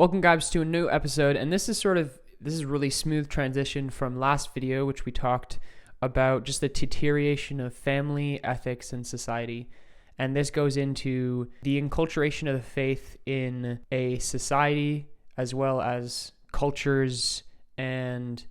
Welcome guys to a new episode, and this is really smooth transition from last video, which we talked about just the deterioration of family, ethics, and society. And this goes into the enculturation of the faith in a society as well as cultures and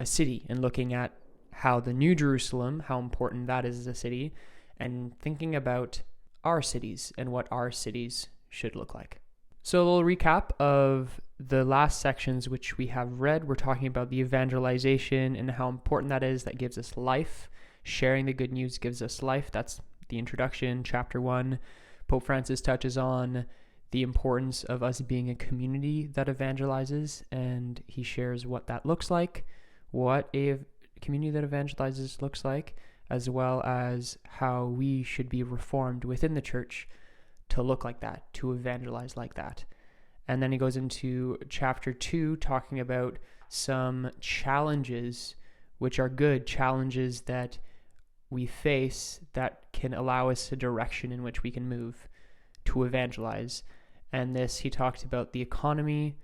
a city, and looking at how the New Jerusalem, how important that is as a city, and thinking about our cities and what our cities should look like. So a little recap of the last sections which we have read. We're talking about the evangelization and how important that is. That gives us life. Sharing the good news gives us life. That's the introduction, chapter 1. Pope Francis touches on the importance of us being a community that evangelizes, and he shares what that looks like, what a community that evangelizes looks like, as well as how we should be reformed within the church to look like that, to evangelize like that. And then he goes into chapter 2, talking about some challenges, which are good challenges that we face that can allow us a direction in which we can move to evangelize. And this, he talked about the economy,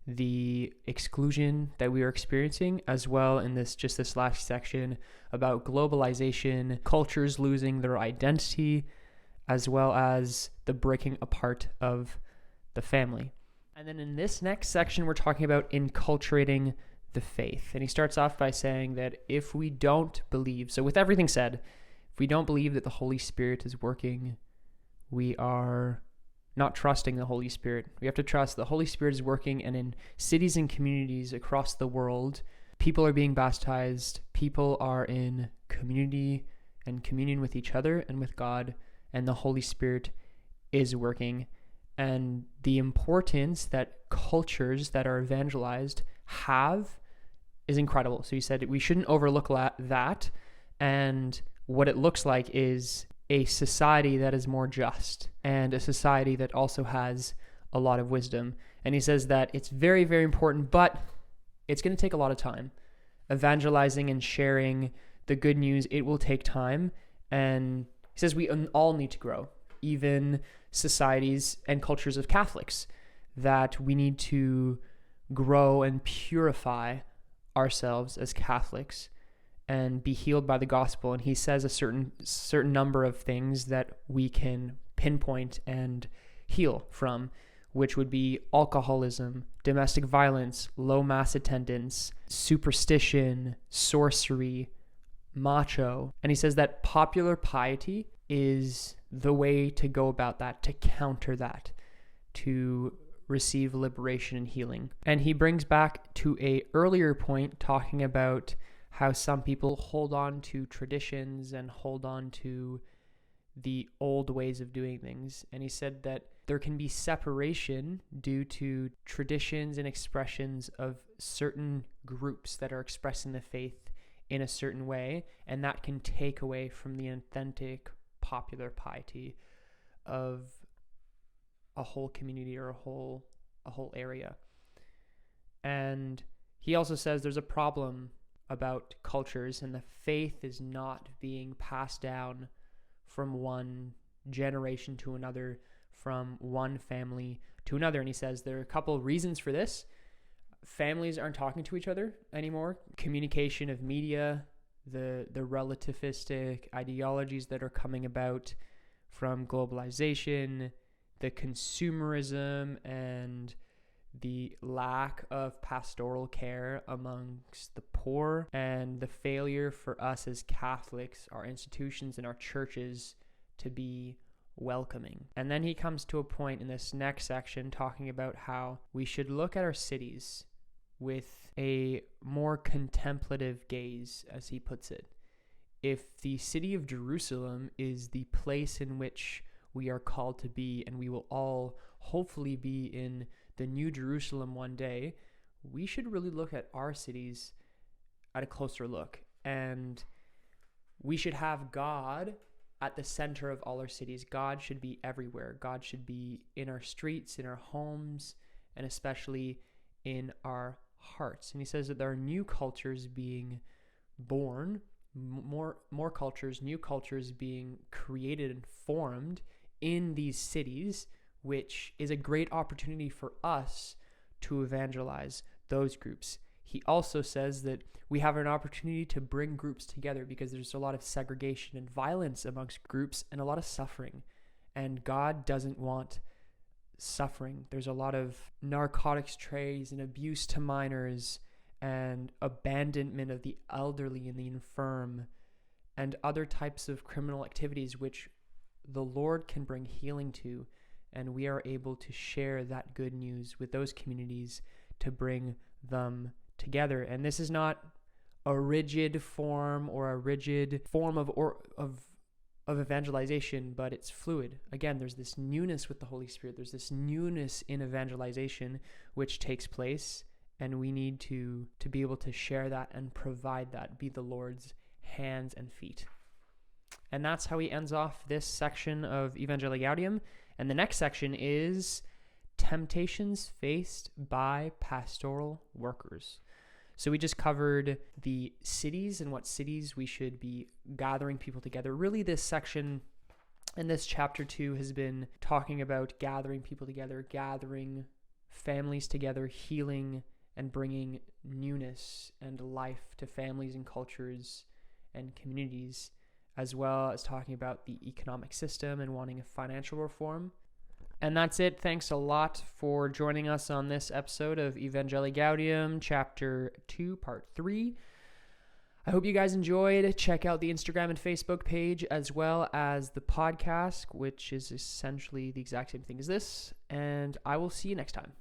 the exclusion that we are experiencing, as well in this last section about globalization, cultures losing their identity, as well as the breaking apart of the family. And then in this next section, we're talking about enculturating the faith. And he starts off by saying that if we don't believe, so with everything said, if we don't believe that the Holy Spirit is working, we are not trusting the Holy Spirit. We have to trust the Holy Spirit is working, and in cities and communities across the world, people are being baptized, people are in community and communion with each other and with God, and the Holy Spirit is working. And the importance that cultures that are evangelized have is incredible. So he said we shouldn't overlook that. And what it looks like is a society that is more just, and a society that also has a lot of wisdom. And he says that it's very, very important, but it's going to take a lot of time. Evangelizing and sharing the good news, it will take time. And he says we all need to grow, even societies and cultures of Catholics, that we need to grow and purify ourselves as Catholics and be healed by the gospel. And he says a certain number of things that we can pinpoint and heal from, which would be alcoholism, domestic violence, low mass attendance, superstition, sorcery, macho. And he says that popular piety is the way to go about that, to counter that, to receive liberation and healing. And he brings back to a earlier point, talking about how some people hold on to traditions and hold on to the old ways of doing things. And he said that there can be separation due to traditions and expressions of certain groups that are expressing the faith in a certain way, and that can take away from the authentic popular piety of a whole community or a whole area. And he also says there's a problem about cultures, and the faith is not being passed down from one generation to another, from one family to another. And he says there are a couple of reasons for this. Families aren't talking to each other anymore. Communication of media, the relativistic ideologies that are coming about from globalization, the consumerism, and the lack of pastoral care amongst the poor, and the failure for us as Catholics, our institutions and our churches, to be welcoming. And then he comes to a point in this next section talking about how we should look at our cities with a more contemplative gaze, as he puts it. If the city of Jerusalem is the place in which we are called to be, and we will all hopefully be in the New Jerusalem one day, we should really look at our cities at a closer look. And we should have God at the center of all our cities. God should be everywhere. God should be in our streets, in our homes, and especially in our hearts. And he says that there are new cultures being born, more cultures, new cultures being created and formed in these cities, which is a great opportunity for us to evangelize those groups. He also says that we have an opportunity to bring groups together because there's a lot of segregation and violence amongst groups and a lot of suffering. And God doesn't want suffering. There's a lot of narcotics trays and abuse to minors and abandonment of the elderly and the infirm and other types of criminal activities which the Lord can bring healing to. And we are able to share that good news with those communities to bring them together. And this is not a rigid form or a rigid form of evangelization, but it's fluid. Again, there's this newness with the Holy Spirit. There's this newness in evangelization which takes place, and we need to be able to share that and provide that, be the Lord's hands and feet. And that's how he ends off this section of Evangelii Gaudium. And the next section is temptations faced by pastoral workers. So we just covered the cities and what cities we should be gathering people together. Really, this section and this chapter 2 has been talking about gathering people together, gathering families together, healing and bringing newness and life to families and cultures and communities, as well as talking about the economic system and wanting a financial reform. And that's it. Thanks a lot for joining us on this episode of Evangelii Gaudium, Chapter 2, Part 3. I hope you guys enjoyed. Check out the Instagram and Facebook page, as well as the podcast, which is essentially the exact same thing as this. And I will see you next time.